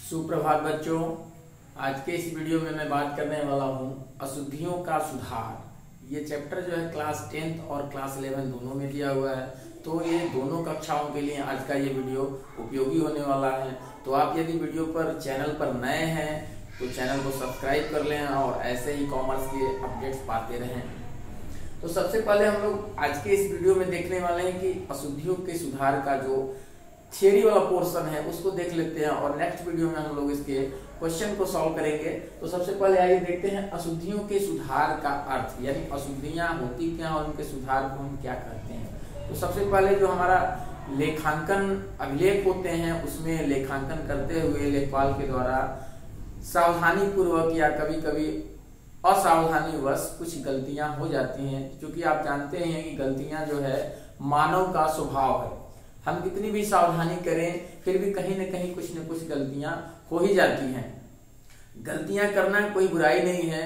सुप्रभात बच्चों। आज के इस वीडियो में मैं बात करने वाला हूँ अशुद्धियों का सुधार। ये चैप्टर जो है क्लास 10th और क्लास 11 दोनों में दिया हुआ है, तो ये दोनों कक्षाओं के लिए आज का ये वीडियो उपयोगी होने वाला है। तो आप यदि वीडियो पर चैनल पर नए हैं तो चैनल को सब्सक्राइब कर लें और ऐसे ही कॉमर्स के अपडेट्स पाते रहें। तो सबसे पहले हम लोग आज के इस वीडियो में देखने वाले हैं कि अशुद्धियों के सुधार का जो थियरी वाला पोर्शन है उसको देख लेते हैं और नेक्स्ट वीडियो में हम लोग इसके क्वेश्चन को सॉल्व करेंगे। तो सबसे पहले आइए देखते हैं अशुद्धियों के सुधार का अर्थ, यानी अशुद्धियां होती क्या और उनके सुधार को हम क्या कहते हैं। तो सबसे पहले जो हमारा लेखांकन अभिलेख होते हैं उसमें लेखांकन करते हुए लेखपाल के द्वारा सावधानी पूर्वक या कभी कभी असावधानीवश कुछ गलतियां हो जाती हैं, क्योंकि आप जानते हैं कि गलतियां जो है मानव का स्वभाव है। हम कितनी भी सावधानी करें फिर भी कहीं न कहीं कुछ न कुछ गलतियां हो ही जाती हैं। गलतियां करना कोई बुराई नहीं है,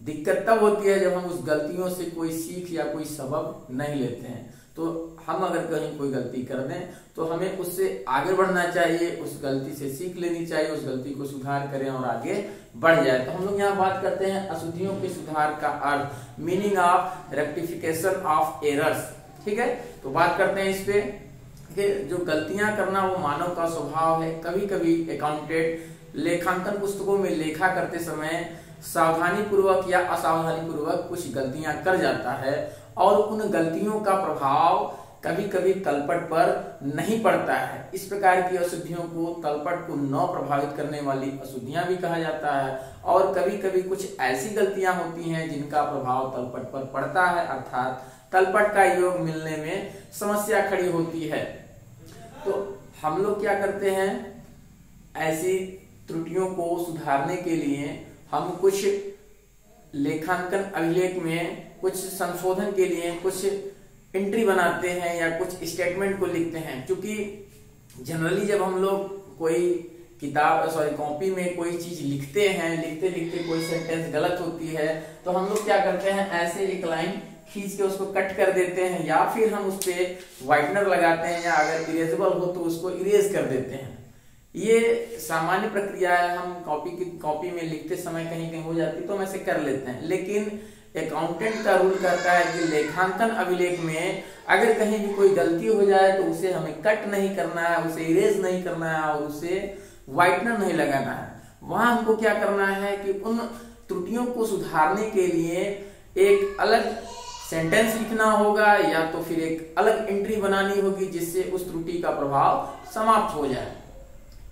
दिक्कत तब होती है जब हम उस गलतियों से कोई सीख या कोई सबक नहीं लेते हैं। तो हम अगर कहीं कोई गलती कर दें तो हमें उससे आगे बढ़ना चाहिए, उस गलती से सीख लेनी चाहिए, उस गलती को सुधार करें और आगे बढ़ जाए। तो हम लोग यहाँ बात करते हैं अशुद्धियों के सुधार का अर्थ, meaning of rectification of errors. ठीक है, तो बात करते हैं इस पे कि जो गलतियां करना वो मानव का स्वभाव है। कभी कभी अकाउंटेंट लेखांकन पुस्तकों में लेखा करते समय सावधानी पूर्वक या असावधानी पूर्वक कुछ गलतियां कर जाता है और उन गलतियों का प्रभाव कभी कभी तलपट पर नहीं पड़ता है। इस प्रकार की अशुद्धियों को तलपट को न प्रभावित करने वाली अशुद्धियां भी कहा जाता है। और कभी कभी कुछ ऐसी गलतियां होती हैं जिनका प्रभाव तलपट पर पड़ता है, अर्थात तलपट का योग मिलने में समस्या खड़ी होती है। तो हम लोग क्या करते हैं, ऐसी त्रुटियों को सुधारने के लिए हम कुछ लेखांकन अभिलेख में कुछ संशोधन के लिए कुछ एंट्री बनाते हैं या कुछ स्टेटमेंट को लिखते हैं। क्योंकि जनरली जब हम लोग कोई कॉपी में कोई चीज लिखते हैं, लिखते लिखते कोई सेंटेंस गलत होती है तो हम लोग क्या करते हैं, ऐसे एक लाइन खींच के उसको कट कर देते हैं या फिर हम उस पे व्हाइटनर लगाते हैं या अगर इरेजेबल हो तो उसको इरेज कर देते हैं। ये सामान्य प्रक्रिया है, हम कॉपी में लिखते समय कहीं कहीं हो जाती तो हम ऐसे कर लेते हैं। लेकिन अकाउंटेंट का रूल कहता है कि लेखांकन अभिलेख में अगर कहीं भी कोई गलती हो जाए तो उसे हमें कट नहीं करना है, उसे इरेज नहीं करना है और उसे व्हाइटनर नहीं लगाना है। वहां हमको क्या करना है कि उन त्रुटियों को सुधारने के लिए एक अलग सेंटेंस लिखना होगा या तो फिर एक अलग एंट्री बनानी होगी जिससे उस त्रुटि का प्रभाव समाप्त हो जाए।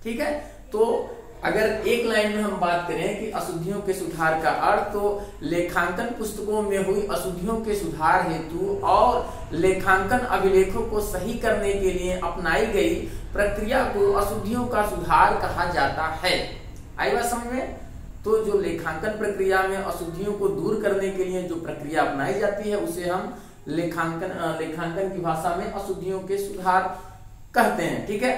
ठीक है, तो अगर एक लाइन में हम बात करें कि अशुद्धियों के सुधार का अर्थ, तो लेखांकन पुस्तकों में हुई अशुद्धियों के सुधार हेतु और लेखांकन अभिलेखों को सही करने के लिए अपनाई गई प्रक्रिया को अशुद्धियों का सुधार कहा जाता है। आई बात समझ में? तो जो लेखांकन प्रक्रिया में अशुद्धियों को दूर करने के लिए जो प्रक्रिया अपनाई जाती है उसे हम लेखांकन की भाषा में अशुद्धियों के सुधार कहते हैं। ठीक है,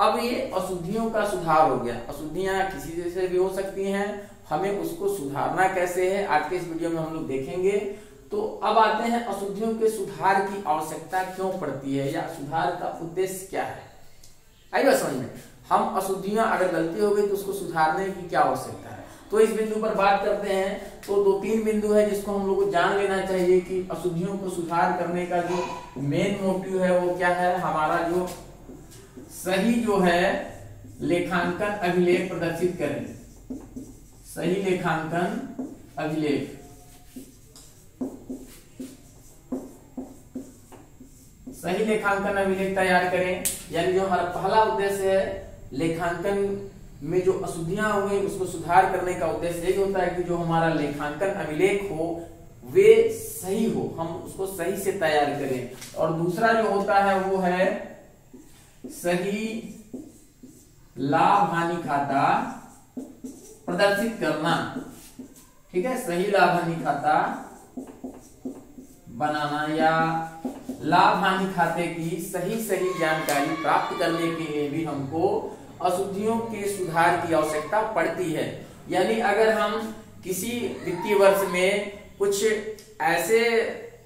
अब ये अशुद्धियों का सुधार हो गया। अशुद्धियां किसी से भी हो सकती हैं, हमें उसको सुधारना कैसे है आज के इस वीडियो में हम लोग देखेंगे। तो अब आते हैं अशुद्धियों के सुधार की आवश्यकता क्यों पड़ती है या सुधार का उद्देश्य क्या है। आइए समझ में, हम अशुद्धियां अगर गलती हो गई तो उसको सुधारने की क्या आवश्यकता है। तो इस बिंदु पर बात करते हैं। तो 2-3 बिंदु है जिसको हम लोग को जान लेना चाहिए कि अशुद्धियों को सुधार करने का जो मेन मोटिव है वो क्या है। हमारा जो सही जो है लेखांकन अभिलेख प्रदर्शित करें, सही लेखांकन अभिलेख, सही लेखांकन अभिलेख तैयार करें। यानी जो हमारा पहला उद्देश्य है लेखांकन में जो अशुद्धियां हो गई उसको सुधार करने का उद्देश्य यही होता है कि जो हमारा लेखांकन अभिलेख हो वे सही हो, हम उसको सही से तैयार करें। और दूसरा जो होता है वो है सही लाभ हानि खाता प्रदर्शित करना। ठीक है, सही लाभ हानि खाता बनाना या लाभ हानि खाते की सही जानकारी प्राप्त करने के लिए भी हमको अशुद्धियों के सुधार की आवश्यकता पड़ती है। यानी अगर हम किसी वित्तीय वर्ष में कुछ ऐसे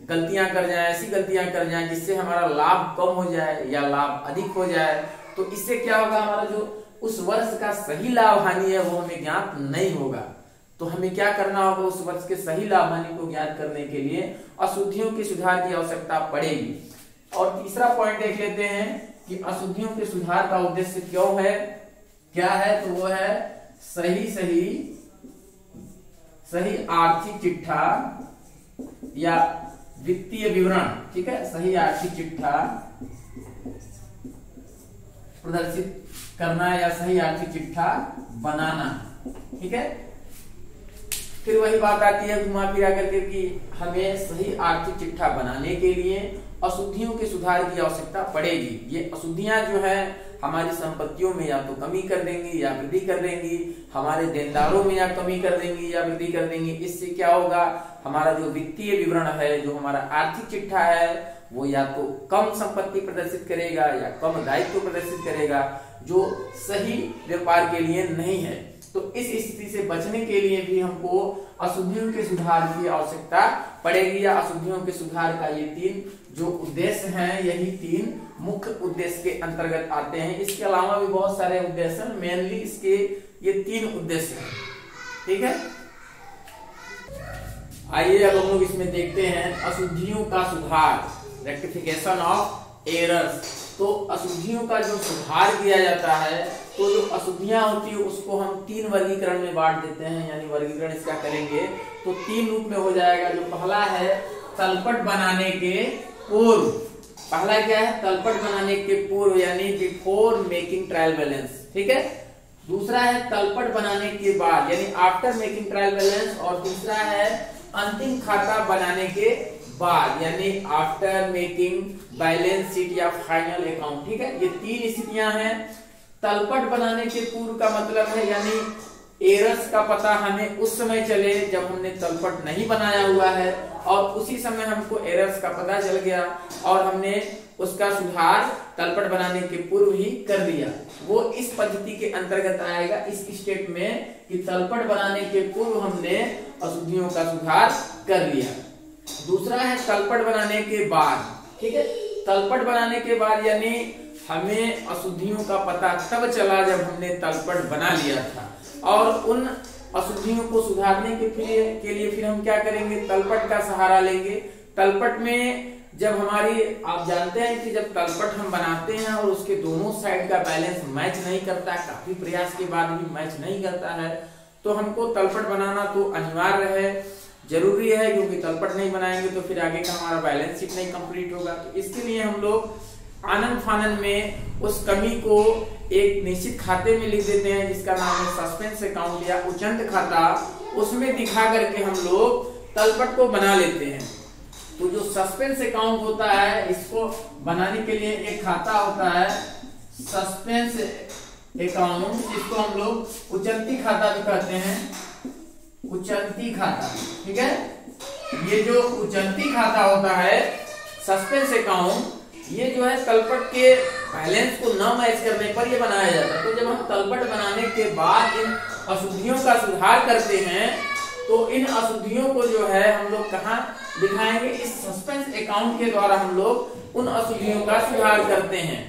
गलतियां कर जाएं, ऐसी गलतियां कर जाएं जिससे हमारा लाभ कम हो जाए या लाभ अधिक हो जाए, तो इससे क्या होगा, हमारा जो उस वर्ष का सही लाभ हानि है वो हमें ज्ञात नहीं होगा। तो हमें क्या करना होगा, उस वर्ष के सही लाभ हानि को ज्ञात करने के लिए अशुद्धियों के सुधार की आवश्यकता पड़ेगी। और तीसरा पॉइंट देख लेते हैं कि अशुद्धियों के सुधार का उद्देश्य क्यों है, क्या है, तो वो है सही आर्थिक चिट्ठा या वित्तीय विवरण। ठीक है, सही आर्थिक चिट्ठा प्रदर्शित करना या सही आर्थिक चिट्ठा बनाना। ठीक है, फिर वही बात आती है घुमा फिरा करके कि हमें सही आर्थिक चिट्ठा बनाने के लिए अशुद्धियों के सुधार की आवश्यकता पड़ेगी। ये अशुद्धियां जो है हमारी संपत्तियों में या तो कमी कर देंगी या वृद्धि कर देंगी, हमारे देनदारों में या कमी कर देंगी या वृद्धि कर देंगी। इससे क्या होगा, हमारा जो वित्तीय विवरण है, जो हमारा आर्थिक चिट्ठा है, वो या तो कम संपत्ति प्रदर्शित करेगा या कम दायित्व प्रदर्शित करेगा, जो सही व्यापार के लिए नहीं है। तो इस स्थिति से बचने के लिए भी हमको अशुद्धियों के सुधार की आवश्यकता पड़ेगी, या अशुद्धियों के सुधार का ये 3 जो उद्देश्य हैं, यही 3 मुख्य उद्देश्य के अंतर्गत आते हैं। इसके अलावा भी बहुत सारे उद्देश्य हैं, मेनली इसके ये 3 उद्देश्य हैं। ठीक है, आइए अब हम लोग इसमें देखते हैं अशुद्धियों का सुधार, रेक्टिफिकेशन ऑफ एरर्स। तो अशुद्धियों का जो सुधार किया जाता है, तो जो अशुद्धियां होती है उसको हम 3 वर्गीकरण में बांट देते हैं, यानी वर्गीकरण इसका करेंगे तो 3 रूप में हो जाएगा। जो पहला है तलपट बनाने के पूर्व, पहला क्या है, तलपट बनाने के पूर्व यानी बिफोर मेकिंग ट्रायल बैलेंस। ठीक है, दूसरा है तलपट बनाने के बाद यानी आफ्टर मेकिंग ट्रायल बैलेंस, और तीसरा है अंतिम खाता बनाने के बाद यानी आफ्टर मेकिंग बैलेंस शीट या फाइनल अकाउंट। ठीक है, ये 3 स्थितियां हैं। तलपट बनाने के पूर्व का मतलब है यानी एरर्स का पता हमें उस समय चले जब हमने तलपट नहीं बनाया हुआ है, और उसी समय हमको एरर्स का पता चल गया और हमने उसका सुधार तलपट बनाने के पूर्व ही कर दिया। वो इस पद्धति के अंतर्गत आएगा, इस स्टेट में कि तलपट बनाने के पूर्व हमने अशुद्धियों का सुधार कर लिया। दूसरा है तलपट बनाने के बाद। ठीक है, तलपट बनाने के बाद यानी हमें अशुद्धियों का पता तब चला जब हमने तलपट बना लिया था, और उन अशुद्धियों को सुधारने के लिए फिर हम क्या करेंगे, तलपट का सहारा लेंगे। तलपट में जब हमारी, आप जानते हैं कि जब तलपट हम बनाते हैं और उसके दोनों साइड का बैलेंस मैच नहीं करता, काफी प्रयास के बाद भी मैच नहीं करता है, तो हमको तलपट बनाना तो अनिवार्य है, जरूरी है, क्योंकि तलपट नहीं बनाएंगे तो फिर आगे का हमारा बैलेंस शीट नहीं कंप्लीट होगा। तो इसके लिए हम लोग आनन फानन में उस कमी को एक निश्चित खाते में लिख देते हैं, जिसका नाम है सस्पेंस अकाउंट या उचंत खाता। उसमें दिखा करके हम लोग तलपट को बना लेते हैं। तो जो सस्पेंस अकाउंट होता है, इसको बनाने के लिए एक खाता होता है सस्पेंस अकाउंट, जिसको हम लोग उचंती खाता भी कहते हैं, उचंती खाता। ठीक है, ये जो उचंती खाता होता है सस्पेंस अकाउंट, ये जो है तलपट के बैलेंस को न मैच करने पर ये बनाया जाता है। तो जब हम तलपट बनाने के बाद इन अशुद्धियों का सुधार करते हैं, तो इन अशुद्धियों को जो है हम लोग कहाँ दिखाएंगे, इस सस्पेंस अकाउंट के द्वारा हम लोग उन अशुद्धियों का सुधार करते हैं।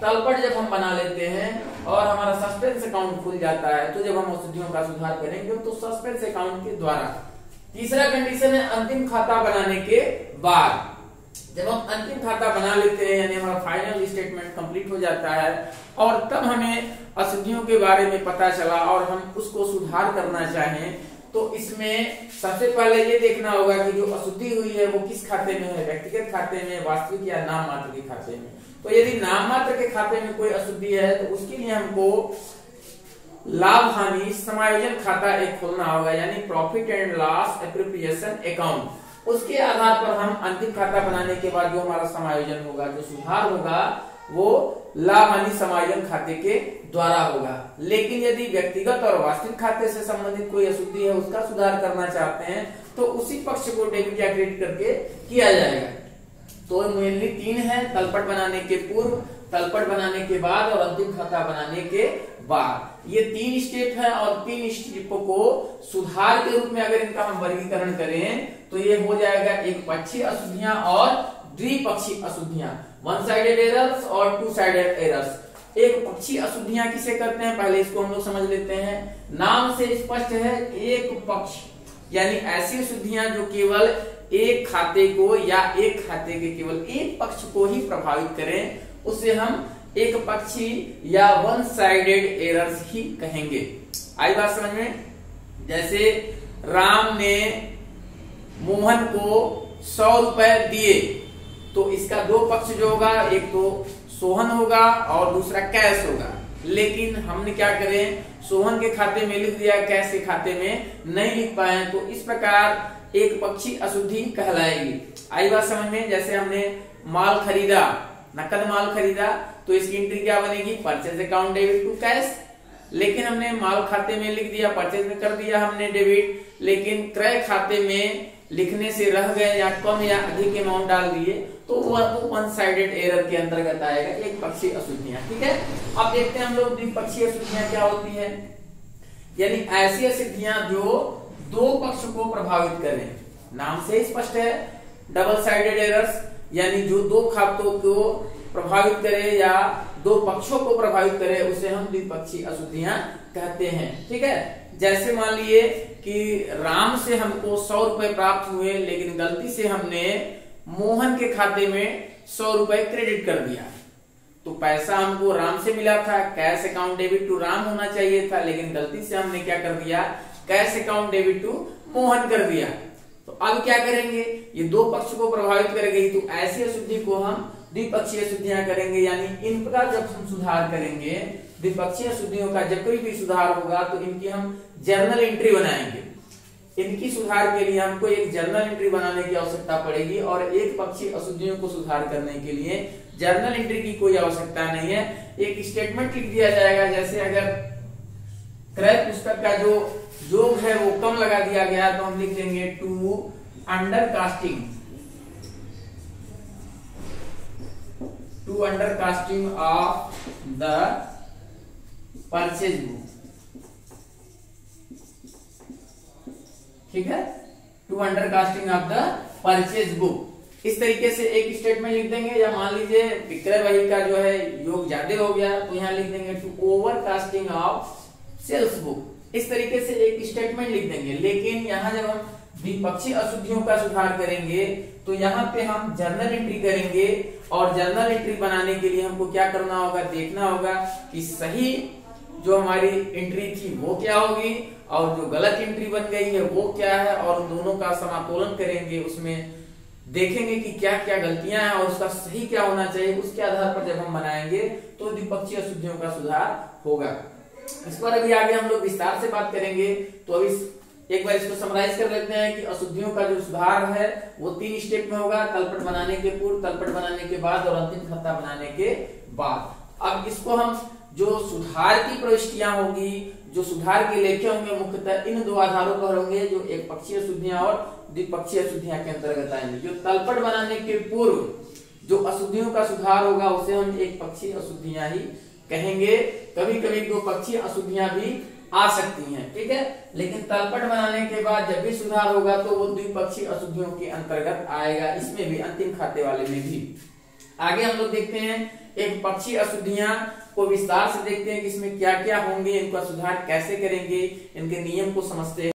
तलपट जब हम बना लेते हैं और हमारा सस्पेंस अकाउंट खुल जाता है, तो जब हम अशुद्धियों का सुधार करेंगे तो सस्पेंस अकाउंट के द्वारा। तीसरा कंडीशन है अंतिम खाता बनाने के बाद। जब हम अंतिम खाता बना लेते हैं यानी हमारा फाइनल स्टेटमेंट कंप्लीट हो जाता है, और तब हमें अशुद्धियों के बारे में पता चला और हम उसको सुधार करना चाहें, तो इसमें सबसे पहले ये देखना होगा कि जो अशुद्धि हुई है वो किस खाते में है, व्यक्तिगत खाते में, वास्तविक या नाम मात्र के खाते में। तो यदि नाम मात्र के खाते में कोई अशुद्धि है तो उसके लिए हमको लाभ हानि समायोजन खाता एक खोलना होगा, यानी profit and loss appropriation account. उसके आधार पर हम अंतिम खाता बनाने के बाद जो हमारा समायोजन होगा, जो सुधार होगा, वो लाभ हानि समायोजन खाते के द्वारा होगा। लेकिन यदि व्यक्तिगत और वास्तविक खाते से संबंधित कोई अशुद्धि है, उसका सुधार करना चाहते हैं, तो उसी पक्ष को डेबिट या क्रेडिट करके किया जाएगा। तो मेनली 3 है, तलपट बनाने के पूर्व, तलपट बनाने के बाद और अंतिम खाता बनाने के बाद। ये 3 स्टेप है, और 3 स्टेपों को सुधार के रूप में अगर इनका हम वर्गीकरण करें तो ये हो जाएगा एक पक्षीय अशुद्धियां और द्विपक्षीय अशुद्धियां, वन साइडेड एरर्स और टू साइडेड एरर्स। एक पक्षी अशुद्धियां किसे कहते हैं, पहले इसको हम लोग समझ लेते हैं। नाम से स्पष्ट है, एक पक्ष यानी ऐसी अशुद्धियां जो केवल एक खाते को या एक खाते के केवल एक पक्ष को ही प्रभावित करें, उसे हम एक पक्षी या वन साइडेड एरर्स ही कहेंगे। आई बात समझ में? जैसे राम ने मोहन को 100 रुपए दिए, तो इसका दो पक्ष जो होगा, एक तो सोहन होगा और दूसरा कैश होगा। लेकिन हमने क्या करें, सोहन के खाते में लिख दिया, कैश के खाते में नहीं लिख पाए, तो इस प्रकार एक पक्षी अशुद्धि कहलाएगी। आई बात समझ में? जैसे हमने माल खरीदा, नकद माल खरीदा, तो इसकी एंट्री क्या बनेगी, purchase account debit to cash. लेकिन हमने माल खाते में लिख दिया, परचेज में कर दिया हमने डेबिट, लेकिन क्रय खाते में लिखने से रह गए या कम या अधिक अमाउंट डाल दिए, तो वह तो वन साइडेड एरर के अंतर्गत आएगा, एक पक्षीय अशुद्धियां। ठीक है, अब देखते हैं हम लोग द्विपक्षीय अशुद्धियां क्या होती है। यानी ऐसी अशुद्धियां जो दो पक्ष को प्रभावित करें। नाम से स्पष्ट है, डबल साइडेड एरर्स, यानी जो दो खातों को प्रभावित करे या दो पक्षों को प्रभावित करे, उसे हम द्विपक्षीय अशुद्धियां कहते हैं। ठीक है, जैसे मान लिए कि राम से हमको 100 रुपए प्राप्त हुए, लेकिन गलती से हमने मोहन के खाते में 100 रुपए क्रेडिट कर दिया। तो पैसा हमको राम से मिला था, cash account debit to Ram होना चाहिए था, लेकिन गलती से हमने क्या कर दिया, cash account debit to Mohan कर दिया। तो अब क्या करेंगे, ये दो पक्ष को प्रभावित करेगी, तो ऐसी अशुद्धि को हम द्विपक्षीय अशुद्धियां करेंगे। यानी इनका जब हम सुधार करेंगे, द्विपक्षीय अशुद्धियों का जब कोई भी सुधार होगा, तो इनकी हम जर्नल एंट्री बनाएंगे। इनकी सुधार के लिए हमको एक जर्नल एंट्री बनाने की आवश्यकता पड़ेगी, और एक पक्षीय अशुद्धियों को सुधार करने के लिए जर्नल एंट्री की कोई आवश्यकता नहीं है। एक स्टेटमेंट लिख दिया जाएगा, जैसे अगर क्रय पुस्तक का जो योग है वो कम लगा दिया गया, तो हम लिख देंगे to under casting of the purchase book. ठीक है, to under casting of the purchase book. इस तरीके से एक स्टेटमेंट लिख देंगे। या मान लीजिए विक्रय वही का जो है योग ज्यादा हो गया, तो यहाँ लिख देंगे to over casting of sales book. इस तरीके से एक स्टेटमेंट लिख देंगे। लेकिन यहाँ जब हम द्विपक्षीय अशुद्धियों का सुधार करेंगे, तो यहाँ पे हम जर्नल एंट्री करेंगे, और जर्नल एंट्री बनाने के लिए हमको क्या करना होगा, देखना होगा कि सही जो हमारी एंट्री थी वो क्या होगी, और जो गलत एंट्री बन गई है वो क्या है, और उन दोनों का समातोलन करेंगे। उसमें देखेंगे कि क्या क्या गलतियां हैं और उसका सही क्या होना चाहिए। उसके आधार पर जब हम बनाएंगे तो द्विपक्षीय अशुद्धियों का सुधार होगा। इस पर अभी आगे हम लोग विस्तार से बात करेंगे। तो अभी एक बार इसको समराइज कर लेते हैं कि अशुद्धियों का जो सुधार है वो 3 स्टेप में होगा, तलपट बनाने के पूर्व, तलपट बनाने के बाद और अंतिम खत्ता बनाने के बाद। अब इसको हम जो सुधार की प्रविष्टियां होगी, जो सुधार के लेखे होंगे, मुख्यतः इन दो आधारों पर होंगे, जो एक पक्षीय अशुद्धियां और द्विपक्षीय अशुद्धियां के अंतर्गत आएंगे। जो तलपट बनाने के पूर्व जो अशुद्धियों का सुधार होगा, उसे हम एक पक्षीय अशुद्धियां ही कहेंगे। कभी कभी दो पक्षीय अशुद्धियां भी आ सकती हैं, ठीक है। लेकिन तलपट बनाने के बाद जब भी सुधार होगा तो वो द्विपक्षीय अशुद्धियों के अंतर्गत आएगा, इसमें भी, अंतिम खाते वाले में भी। आगे हम लोग देखते हैं एक पक्षीय अशुद्धियां को विस्तार से देखते हैं कि इसमें क्या क्या होंगे, इनका सुधार कैसे करेंगे, इनके नियम को समझते हैं।